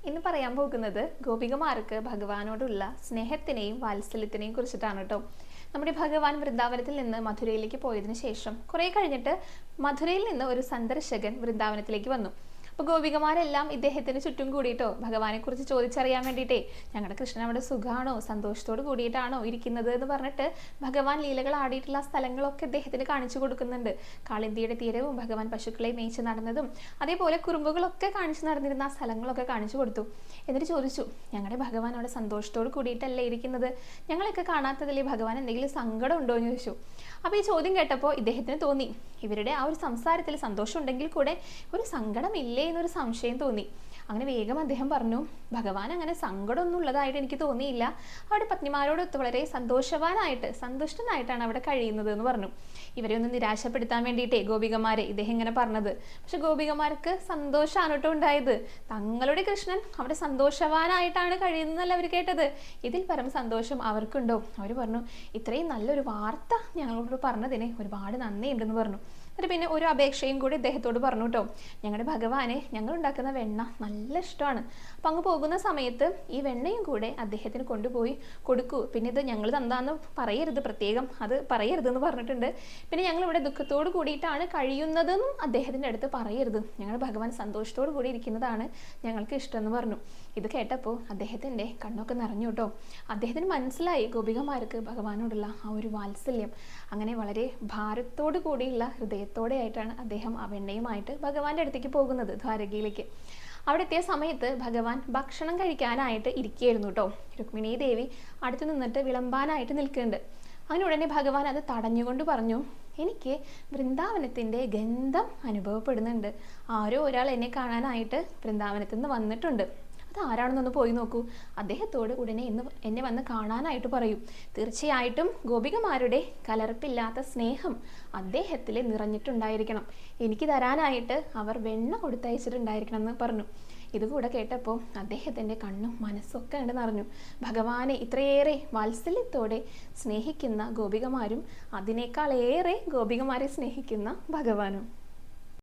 ഇന്ന് പറയാൻ പോകുന്നത് ഗോപികമാർക്ക് ഭഗവാനോടുള്ള സ്നേഹത്തിനെയും വാത്സല്യത്തിനെയും കുറിച്ചിട്ടാണ് കേട്ടോ. നമ്മുടെ ഭഗവാൻ വൃന്ദാവനത്തിൽ നിന്ന് മധുരയിലേക്ക് പോയതിനു ശേഷം കുറെ കഴിഞ്ഞിട്ട് മധുരയിൽ നിന്ന് ഒരു സന്ദർശകൻ വൃന്ദാവനത്തിലേക്ക് വന്നു. അപ്പോൾ ഗോപികമാരെല്ലാം ഇദ്ദേഹത്തിന് ചുറ്റും കൂടിയിട്ടോ ഭഗവാനെ കുറിച്ച് ചോദിച്ചറിയാൻ വേണ്ടിയിട്ടേ ഞങ്ങളുടെ കൃഷ്ണൻ അവിടെ സുഖമാണോ സന്തോഷത്തോട് കൂടിയിട്ടാണോ ഇരിക്കുന്നത് എന്ന് പറഞ്ഞിട്ട് ഭഗവാൻ ലീലകൾ ആടിയിട്ടുള്ള സ്ഥലങ്ങളൊക്കെ ഇദ്ദേഹത്തിന് കാണിച്ചു കൊടുക്കുന്നുണ്ട്. കാളിന്തിയുടെ തീരവും ഭഗവാൻ പശുക്കളെ മേയിച്ച് നടന്നതും അതേപോലെ കുറുമ്പുകളൊക്കെ കാണിച്ചു നടന്നിരുന്ന ആ സ്ഥലങ്ങളൊക്കെ കാണിച്ചു കൊടുത്തു. എന്നിട്ട് ചോദിച്ചു, ഞങ്ങളുടെ ഭഗവാൻ അവിടെ സന്തോഷത്തോട് കൂടിയിട്ടല്ലേ ഇരിക്കുന്നത്, ഞങ്ങളൊക്കെ കാണാത്തതിൽ ഭഗവാൻ എന്തെങ്കിലും സങ്കടം ഉണ്ടോ എന്ന് ചോദിച്ചു. അപ്പോൾ ഈ ചോദ്യം കേട്ടപ്പോൾ ഇദ്ദേഹത്തിന് തോന്നി ഇവരുടെ ആ ഒരു സംസാരത്തിൽ സന്തോഷം ഉണ്ടെങ്കിൽ കൂടെ ഒരു സങ്കടമില്ലേ എന്നൊരു സംശയം തോന്നി. അങ്ങനെ വേഗം അദ്ദേഹം പറഞ്ഞു, ഭഗവാൻ അങ്ങനെ സങ്കടമൊന്നും ഉള്ളതായിട്ട് എനിക്ക് തോന്നിയില്ല, അവിടെ പത്നിമാരോടൊത്ത് വളരെ സന്തുഷ്ടനായിട്ടാണ് അവിടെ കഴിയുന്നത് എന്ന് പറഞ്ഞു. ഇവരെ ഒന്ന് നിരാശപ്പെടുത്താൻ വേണ്ടിയിട്ടേ ഗോപികമാരെ ഇദ്ദേഹം ഇങ്ങനെ പറഞ്ഞത്. പക്ഷെ ഗോപികമാർക്ക് സന്തോഷമാണ് കേട്ടോ ഉണ്ടായത്. തങ്ങളുടെ കൃഷ്ണൻ അവിടെ സന്തോഷവാനായിട്ടാണ് കഴിയുന്നതല്ല അവർ കേട്ടത്. ഇതിൽ പരം സന്തോഷം അവർക്കുണ്ടോ? അവർ പറഞ്ഞു, ഇത്രയും നല്ലൊരു വാർത്ത ഞങ്ങളോട് പറഞ്ഞതിന് ഒരുപാട് നന്ദിയുണ്ടെന്ന് പറഞ്ഞു. എന്നിട്ട് പിന്നെ ഒരു അപേക്ഷയും കൂടി ഇദ്ദേഹത്തോട് പറഞ്ഞു കേട്ടോ, ഞങ്ങളുടെ ഭഗവാനെ ഞങ്ങൾ ഉണ്ടാക്കുന്ന വെണ്ണ നല്ല ഇഷ്ടമാണ്, അപ്പം അങ്ങ് പോകുന്ന സമയത്ത് ഈ വെണ്ണയും കൂടെ അദ്ദേഹത്തിന് കൊണ്ടുപോയി കൊടുക്കൂ. പിന്നെ ഇത് ഞങ്ങൾ തന്നാന്ന് പറയരുത്, പ്രത്യേകം അത് പറയരുതെന്ന് പറഞ്ഞിട്ടുണ്ട്. പിന്നെ ഞങ്ങൾ ഇവിടെ ദുഃഖത്തോട് കൂടിയിട്ടാണ് കഴിയുന്നതെന്നും അദ്ദേഹത്തിൻ്റെ അടുത്ത് പറയരുത്, ഞങ്ങളുടെ ഭഗവാൻ സന്തോഷത്തോട് കൂടി ഇരിക്കുന്നതാണ് ഞങ്ങൾക്ക് ഇഷ്ടമെന്ന് പറഞ്ഞു. ഇത് കേട്ടപ്പോൾ അദ്ദേഹത്തിൻ്റെ കണ്ണൊക്കെ നിറഞ്ഞു കേട്ടോ. അദ്ദേഹത്തിന് മനസ്സിലായി ഗോപികമാർക്ക് ഭഗവാനോടുള്ള ആ ഒരു വാത്സല്യം. അങ്ങനെ വളരെ ഭാരത്തോടു കൂടിയുള്ള ഹൃദയത്തോടെ ആയിട്ടാണ് അദ്ദേഹം ആ വെണ്ണയുമായിട്ട് ഭഗവാന്റെ അടുത്തേക്ക് പോകുന്നത്, ദ്വാരകയിലേക്ക്. അവിടെ എത്തിയ സമയത്ത് ഭഗവാൻ ഭക്ഷണം കഴിക്കാനായിട്ട് ഇരിക്കുകയായിരുന്നു കേട്ടോ. രുക്മിണി ദേവി അടുത്ത് നിന്നിട്ട് വിളമ്പാനായിട്ട് നിൽക്കുന്നുണ്ട്. അങ്ങനെ ഉടനെ ഭഗവാൻ അത് തടഞ്ഞുകൊണ്ട് പറഞ്ഞു, എനിക്ക് വൃന്ദാവനത്തിൻ്റെ ഗന്ധം അനുഭവപ്പെടുന്നുണ്ട്, ആരോ ഒരാൾ എന്നെ കാണാനായിട്ട് വൃന്ദാവനത്തിൽ നിന്ന് വന്നിട്ടുണ്ട്, അതാരാണെന്നൊന്ന് പോയി നോക്കൂ, അദ്ദേഹത്തോട് ഉടനെ എന്നെ വന്ന് കാണാനായിട്ട് പറയൂ. തീർച്ചയായിട്ടും ഗോപികമാരുടെ കലർപ്പില്ലാത്ത സ്നേഹം അദ്ദേഹത്തിൽ നിറഞ്ഞിട്ടുണ്ടായിരിക്കണം, എനിക്ക് തരാനായിട്ട് അവർ വെണ്ണ കൊടുത്തയച്ചിട്ടുണ്ടായിരിക്കണം എന്ന് പറഞ്ഞു. ഇതുകൂടെ കേട്ടപ്പോൾ അദ്ദേഹത്തിൻ്റെ കണ്ണും മനസ്സൊക്കെ കണ്ട് നിറഞ്ഞു. ഭഗവാനെ ഇത്രയേറെ വാത്സല്യത്തോടെ സ്നേഹിക്കുന്ന ഗോപികമാരും അതിനേക്കാളേറെ ഗോപികമാരെ സ്നേഹിക്കുന്ന ഭഗവാനും.